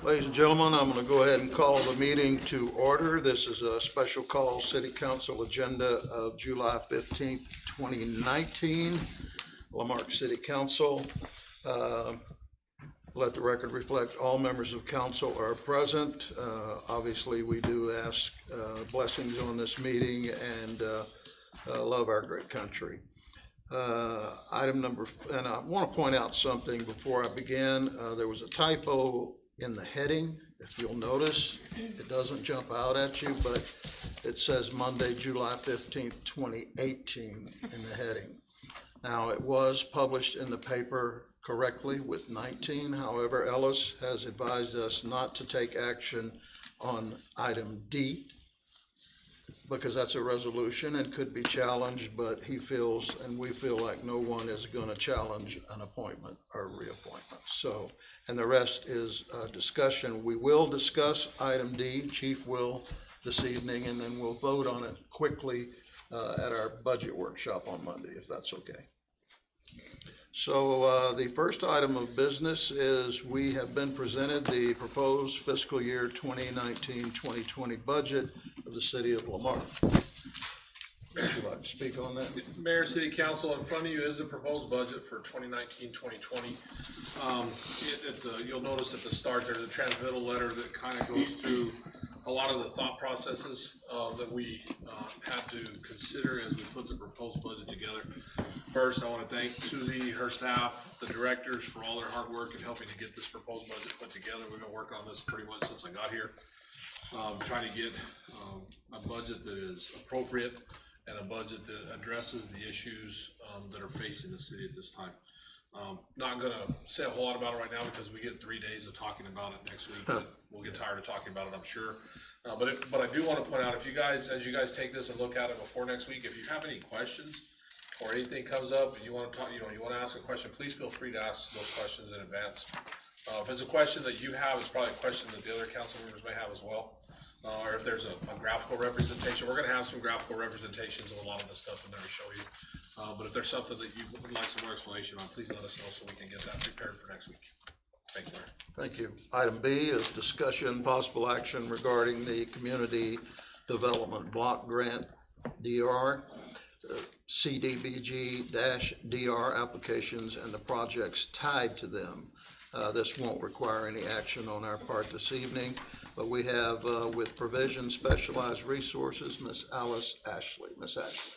Ladies and gentlemen, I'm going to go ahead and call the meeting to order. This is a special call City Council agenda of July 15th, 2019. Marque City Council. Let the record reflect all members of council are present. Obviously, we do ask blessings on this meeting and love our great country. Item number, and I want to point out something before I begin. There was a typo in the heading. If you'll notice, it doesn't jump out at you, but it says Monday, July 15th, 2018 in the heading. Now, it was published in the paper correctly with 19. However, Ellis has advised us not to take action on item D because that's a resolution and could be challenged, but he feels and we feel like no one is going to challenge an appointment or reappointment. So, and the rest is discussion. We will discuss item D, Chief will this evening, and then we'll vote on it quickly at our budget workshop on Monday, if that's okay. So the first item of business is we have been presented the proposed fiscal year 2019-2020 budget of the city of Lamar. Would you like to speak on that? Mayor, City Council, in front of you is the proposed budget for 2019-2020. You'll notice at the start there's a transmittal letter that kind of goes through a lot of the thought processes that we had to consider as we put the proposed budget together. First, I want to thank Susie, her staff, the directors for all their hard work in helping to get this proposed budget put together. We've been working on this pretty much since I got here, trying to get a budget that is appropriate and a budget that addresses the issues that are facing the city at this time. Not going to say a whole lot about it right now because we get 3 days of talking about it next week. But we'll get tired of talking about it, I'm sure. But I do want to point out, if you guys, as you guys take this and look at it before next week, if you have any questions or anything comes up and you want to talk, you want to ask a question, please feel free to ask those questions in advance. If it's a question that you have, it's probably a question that the other council members may have as well. Or if there's a graphical representation, we're going to have some graphical representations of a lot of the stuff in there to show you. But if there's something that you would like some more explanation on, please let us know so we can get that prepared for next week. Thank you, Mayor. Thank you. Item B is discussion, possible action regarding the Community Development Block Grant DR, CDBG-DR applications and the projects tied to them. This won't require any action on our part this evening, but we have with Provision Specialized Resources, Ms. Alice Ashley. Ms. Ashley.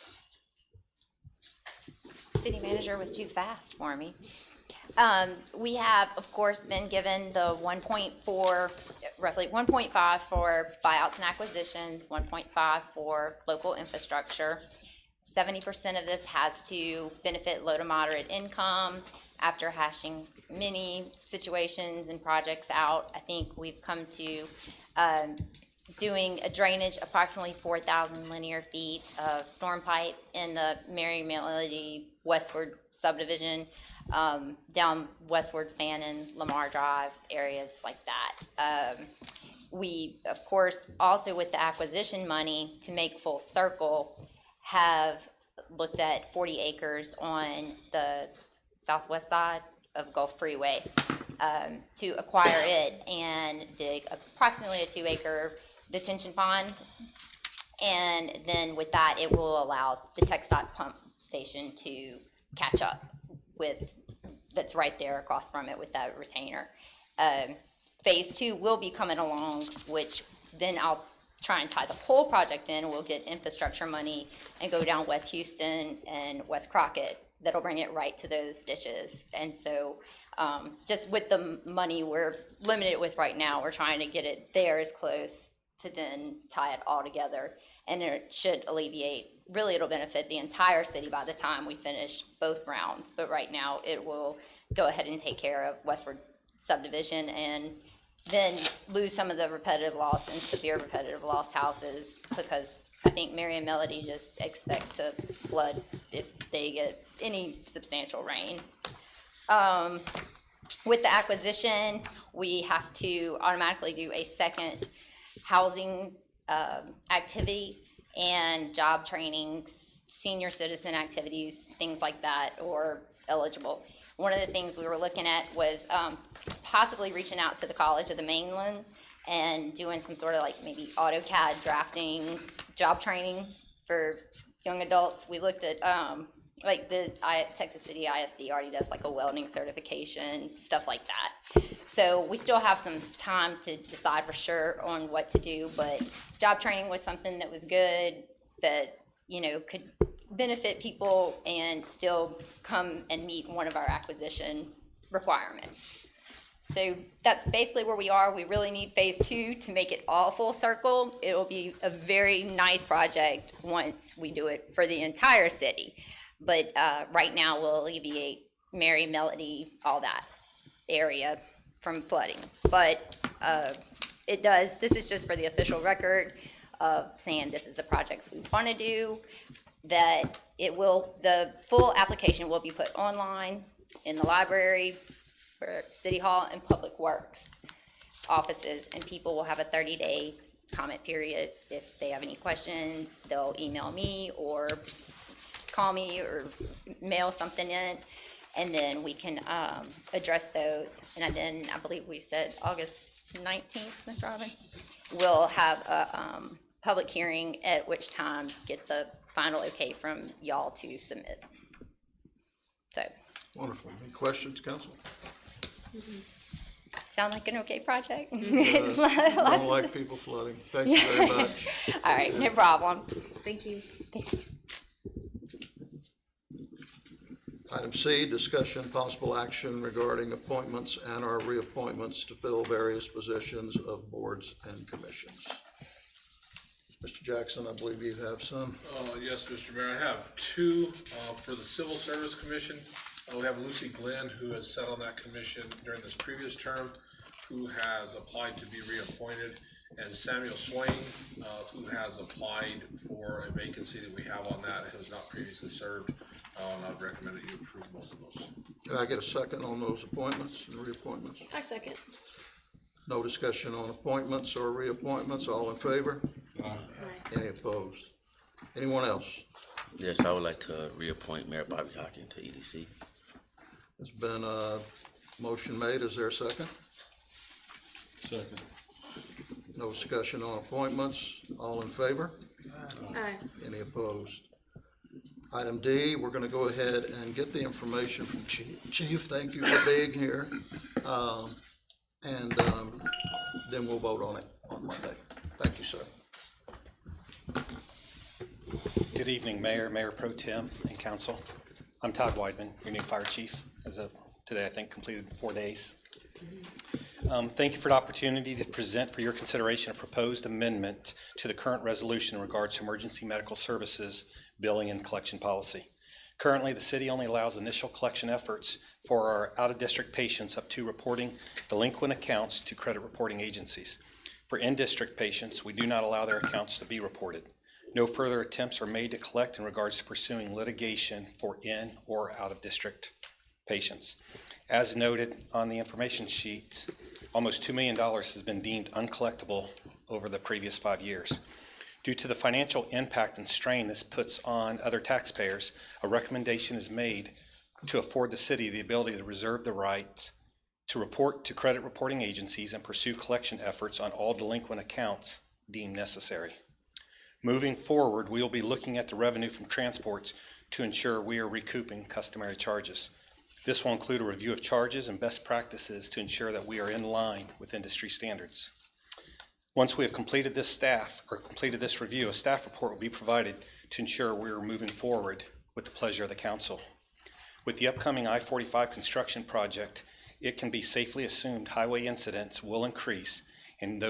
City manager was too fast for me. We have, of course, been given the 1.4, roughly 1.5 for buyouts and acquisitions, 1.5 for local infrastructure. 70% of this has to benefit low to moderate income. After hashing many situations and projects out, I think we've come to doing a drainage, approximately 4,000 linear feet of storm pipe in the Mary Melody Westward subdivision, down Westward Fannin, Lamar Drive, areas like that. We, of course, also with the acquisition money to make full circle, have looked at 40 acres on the southwest side of Gulf Freeway to acquire it and dig approximately a 2-acre detention pond. And then with that, it will allow the TxDOT pump station to catch up with, that's right there across from it with that retainer. Phase 2 will be coming along, which then I'll try and tie the whole project in. We'll get infrastructure money and go down West Houston and West Crockett. That'll bring it right to those ditches. And so just with the money we're limited with right now, we're trying to get it there as close to then tie it all together. And it should alleviate, really it'll benefit the entire city by the time we finish both rounds. But right now it will go ahead and take care of Westward subdivision and then lose some of the repetitive loss and severe repetitive loss houses, because I think Mary and Melody just expect to flood if they get any substantial rain. With the acquisition, we have to automatically do a second housing activity and job trainings, senior citizen activities, things like that, or eligible. One of the things we were looking at was possibly reaching out to the College of the Mainland and doing some sort of like maybe AutoCAD drafting, job training for young adults. We looked at like the Texas City ISD already does like a welding certification, stuff like that. So we still have some time to decide for sure on what to do, but job training was something that was good, that, you know, could benefit people and still come and meet one of our acquisition requirements. So that's basically where we are. We really need phase 2 to make it all full circle. It'll be a very nice project once we do it for the entire city. But right now we'll alleviate Mary, Melody, all that area from flooding. But it does, this is just for the official record of saying this is the projects we want to do, that it will, the full application will be put online in the library, for City Hall and Public Works offices, and people will have a 30-day comment period. If they have any questions, they'll email me or call me or mail something in, and then we can address those. And then I believe we said August 19th, Ms. Robin, we'll have a public hearing, at which time get the final okay from y'all to submit. So. Wonderful. Any questions, council? Sound like an okay project? Don't like people flooding. Thank you very much. All right, no problem. Thank you. Thanks. Item C, discussion possible action regarding appointments and or reappointments to fill various positions of boards and commissions. Mr. Jackson, I believe you have some. Yes, Mr. Mayor, I have two for the Civil Service Commission. We have Lucy Glenn, who has sat on that commission during this previous term, who has applied to be reappointed, and Samuel Swain, who has applied for a vacancy that we have on that, who has not previously served. And I'd recommend that you approve both of those. Can I get a second on those appointments and reappointments? I second. No discussion on appointments or reappointments. All in favor? Aye. Any opposed? Anyone else? Yes, I would like to reappoint Mayor Bobby Hockin to EDC. There's been a motion made. Is there a second? Second. No discussion on appointments. All in favor? Aye. Any opposed? Item D, we're going to go ahead and get the information from Chief. Thank you for being here. And then we'll vote on it on Monday. Thank you, sir. Good evening, Mayor, Mayor Pro Tem, and Council. I'm Todd Weidman, your new fire chief, as of today, I think completed 4 days. Thank you for the opportunity to present for your consideration a proposed amendment to the current resolution in regards to emergency medical services, billing, and collection policy. Currently, the city only allows initial collection efforts for our out-of-district patients up to reporting delinquent accounts to credit reporting agencies. For in-district patients, we do not allow their accounts to be reported. No further attempts are made to collect in regards to pursuing litigation for in or out-of-district patients. As noted on the information sheet, almost $2 million has been deemed uncollectible over the previous 5 years. Due to the financial impact and strain this puts on other taxpayers, a recommendation is made to afford the city the ability to reserve the right to report to credit reporting agencies and pursue collection efforts on all delinquent accounts deemed necessary. Moving forward, we will be looking at the revenue from transports to ensure we are recouping customary charges. This will include a review of charges and best practices to ensure that we are in line with industry standards. Once we have completed this review, a staff report will be provided to ensure we are moving forward with the pleasure of the council. With the upcoming I-45 construction project, it can be safely assumed highway incidents will increase, and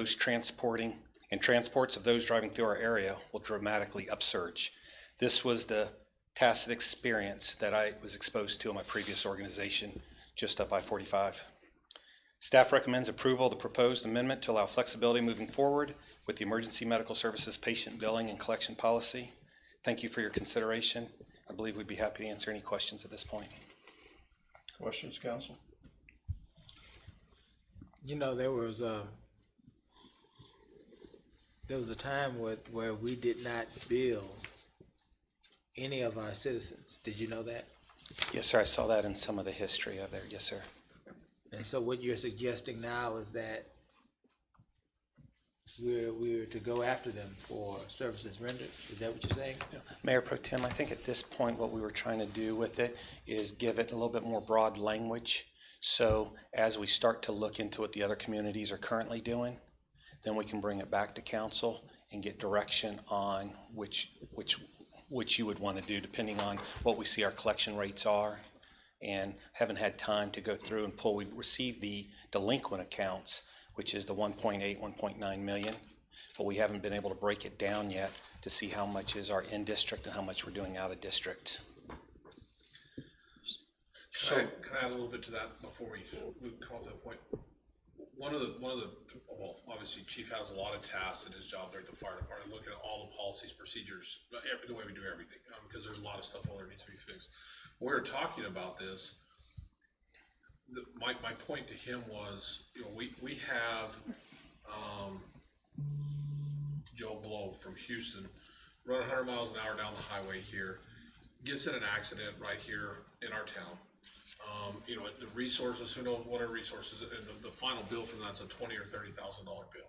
transports of those driving through our area will dramatically upsurge. This was the tacit experience that I was exposed to in my previous organization, just up I-45. Staff recommends approval of the proposed amendment to allow flexibility moving forward with the emergency medical services patient billing and collection policy. Thank you for your consideration. I believe we'd be happy to answer any questions at this point. Questions, council? You know, there was a time where we did not bill any of our citizens. Did you know that? Yes, sir. I saw that in some of the history of there. Yes, sir. Yeah. And so what you're suggesting now is that we're to go after them for services rendered? Is that what you're saying? Mayor Pro Tem, I think at this point, what we were trying to do with it is give it a little bit more broad language. So as we start to look into what the other communities are currently doing, then we can bring it back to council and get direction on which you would want to do, depending on what we see our collection rates are. And haven't had time to go through and pull. We've received the delinquent accounts, which is the 1.8, 1.9 million, but we haven't been able to break it down yet to see how much is our in-district and how much we're doing out of district. Can I add a little bit to that before we come off that point? One of the, well, obviously Chief has a lot of tasks in his job there at the fire department, looking at all the policies, procedures, the way we do everything, because there's a lot of stuff over there that needs to be fixed. When we were talking about this, my point to him was, you know, we have Joe Blow from Houston run 100 miles an hour down the highway here, gets in an accident right here in our town. You know, the resources, who knows what are resources, and the final bill from that's a $20,000 or $30,000 bill.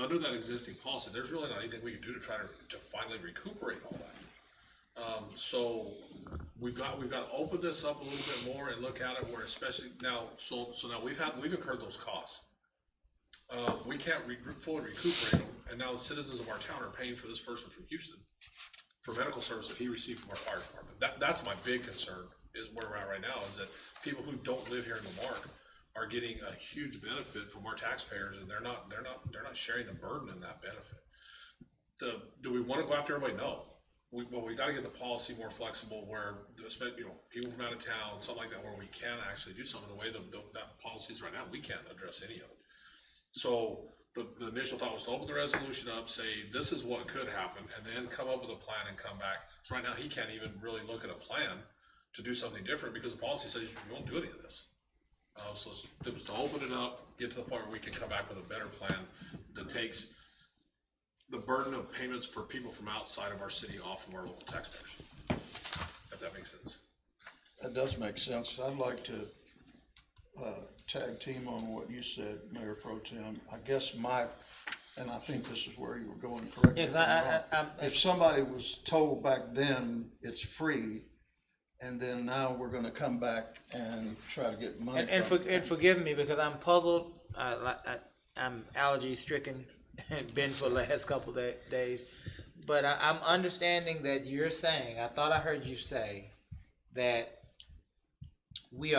Under that existing policy, there's really not anything we can do to try to finally recuperate all that. So we've got to open this up a little bit more and look at it where, especially now, so now we've incurred those costs. We can't fully recuperate them, and now the citizens of our town are paying for this person from Houston for medical service that he received from our fire department. That's my big concern, is where we're at right now, is that people who don't live here in the Marque are getting a huge benefit from our taxpayers, and they're not sharing the burden in that benefit. Do we want to go after everybody? No. We got to get the policy more flexible, where you know, people from out of town, something like that, where we can actually do something. The way that policy is right now, we can't address any of it. So the initial thought was to open the resolution up, say this is what could happen, and then come up with a plan and come back. So right now he can't even really look at a plan to do something different, because the policy says you won't do any of this. So it was to open it up, get to the point where we can come back with a better plan that takes the burden of payments for people from outside of our city off of our local taxpayers, if that makes sense. That does make sense. I'd like to tag team on what you said, Mayor Pro Tem. I guess and I think this is where you were going, correct me if I'm wrong. If somebody was told back then it's free, and then now we're gonna come back and try to get money And from it. forgive me, because I'm puzzled. I'm allergy stricken and been for the last couple of days. But I'm understanding that you're saying, I thought I heard you say that we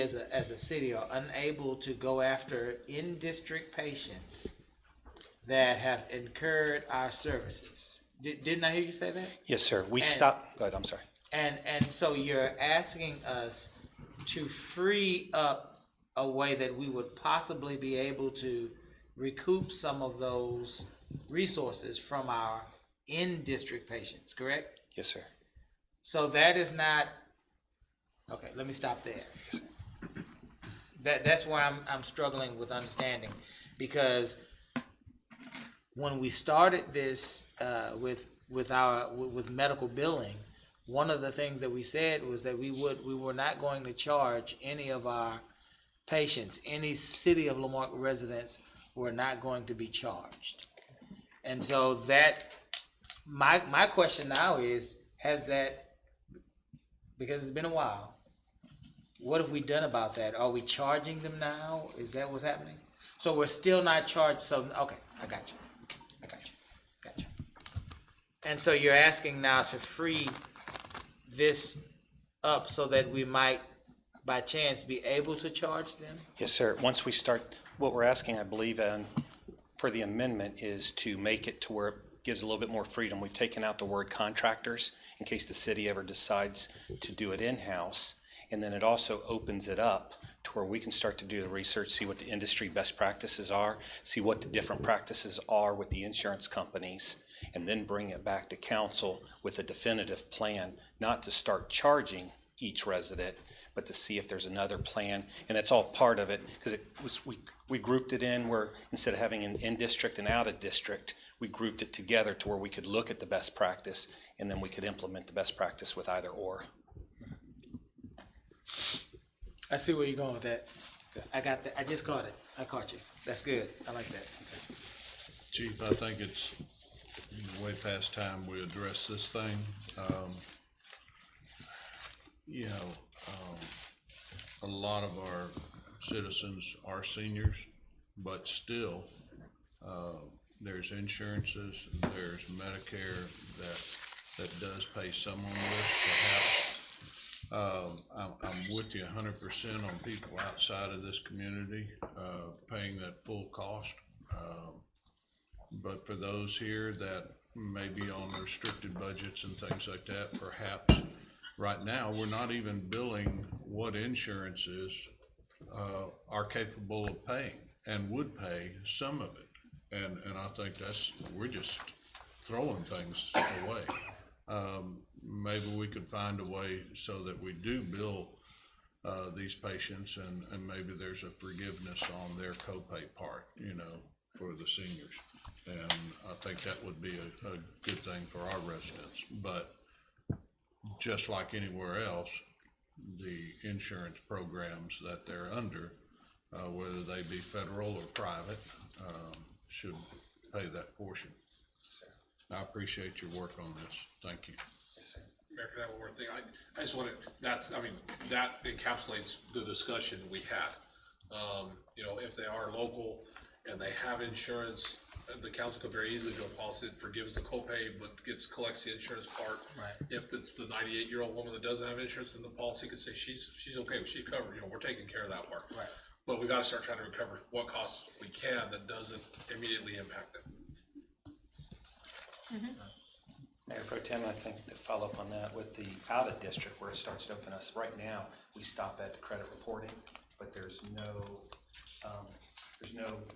as a city are unable to go after in-district patients that have incurred our services. Didn't I hear you say that? Yes, sir. We stopped, go ahead, I'm sorry. And so you're asking us to free up a way that we would possibly be able to recoup some of those resources from our in-district patients, correct? Yes, sir. So that is not, okay, let me stop there. That's where I'm struggling with understanding, because when we started this with medical billing, one of the things that we said was that we were not going to charge any of our patients, any City of Lamarque residents were not going to be charged. And so that, my question now is, has that, because it's been a while, what have we done about that? Are we charging them now? Is that what's happening? So we're still not charged, so, okay, I got you. And so you're asking now to free this up so that we might, by chance, be able to charge them? Yes, sir. Once we start, what we're asking, I believe, for the amendment is to make it to where it gives a little bit more freedom. We've taken out the word contractors in case the city ever decides to do it in-house. And then it also opens it up to where we can start to do the research, see what the industry best practices are, see what the different practices are with the insurance companies, and then bring it back to council with a definitive plan, not to start charging each resident, but to see if there's another plan. And that's all part of it, because it was, we grouped it in where instead of having an in-district and out-of-district, we grouped it together to where we could look at the best practice, and then we could implement the best practice with either or. I see where you're going with that. I got that. I just caught it. I caught you. That's good. I like that. Chief, I think it's way past time we address this thing. You know, a lot of our citizens are seniors, but still, there's insurances, there's Medicare that does pay some on this, perhaps. I'm with you 100% on people outside of this community, paying that full cost. But for those here that may be on restricted budgets and things like that, perhaps right now, we're not even billing what insurances are capable of paying and would pay some of it. And I think we're just throwing things away. Maybe we could find a way so that we do bill these patients and maybe there's a forgiveness on their copay part, you know, for the seniors. And I think that would be a good thing for our residents. But just like anywhere else, the insurance programs that they're under, whether they be federal or private, should pay that portion. I appreciate your work on this. Thank you. Mayor, can I have one more thing? I just wanted, that encapsulates the discussion we had. You know, if they are local and they have insurance, the council could very easily do a policy that forgives the copay but collects the insurance part. Right. If it's the 98-year-old woman that doesn't have insurance, then the policy could say she's okay, she's covered, you know, we're taking care of that part. Right. But we gotta start trying to recover what costs we can that doesn't immediately impact it. Mayor Pro Tem, I think to follow up on that with the out of district where it starts to open us, right now, we stop at the credit reporting, but there's no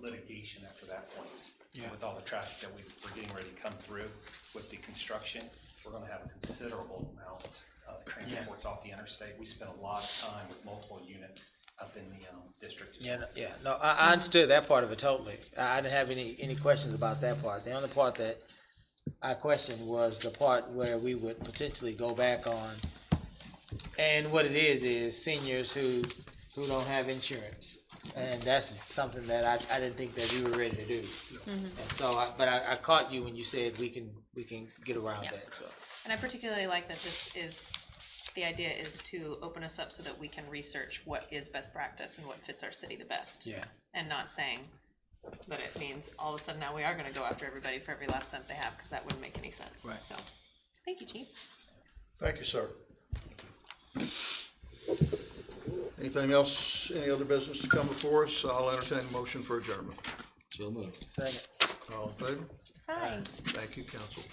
litigation after that point. Yeah. With all the traffic that we're getting ready to come through with the construction, we're gonna have a considerable amount of transports off the interstate. We spend a lot of time with multiple units up in the district. No, I understood that part of it totally. I didn't have any questions about that part. The only part that I questioned was the part where we would potentially go back on. And what it is seniors who don't have insurance. And that's something that I didn't think that we were ready to do. And so, I caught you when you said we can get around that, so. And I particularly like that the idea is to open us up so that we can research what is best practice and what fits our city the best. Yeah. And not saying that it means all of a sudden now we are gonna go after everybody for every last cent they have, because that wouldn't make any sense. Right. So, thank you, Chief. Thank you, sir. Anything else, any other business to come before us? I'll entertain a motion for adjournment. So moved. Second. All in favor? Hi. Thank you, council.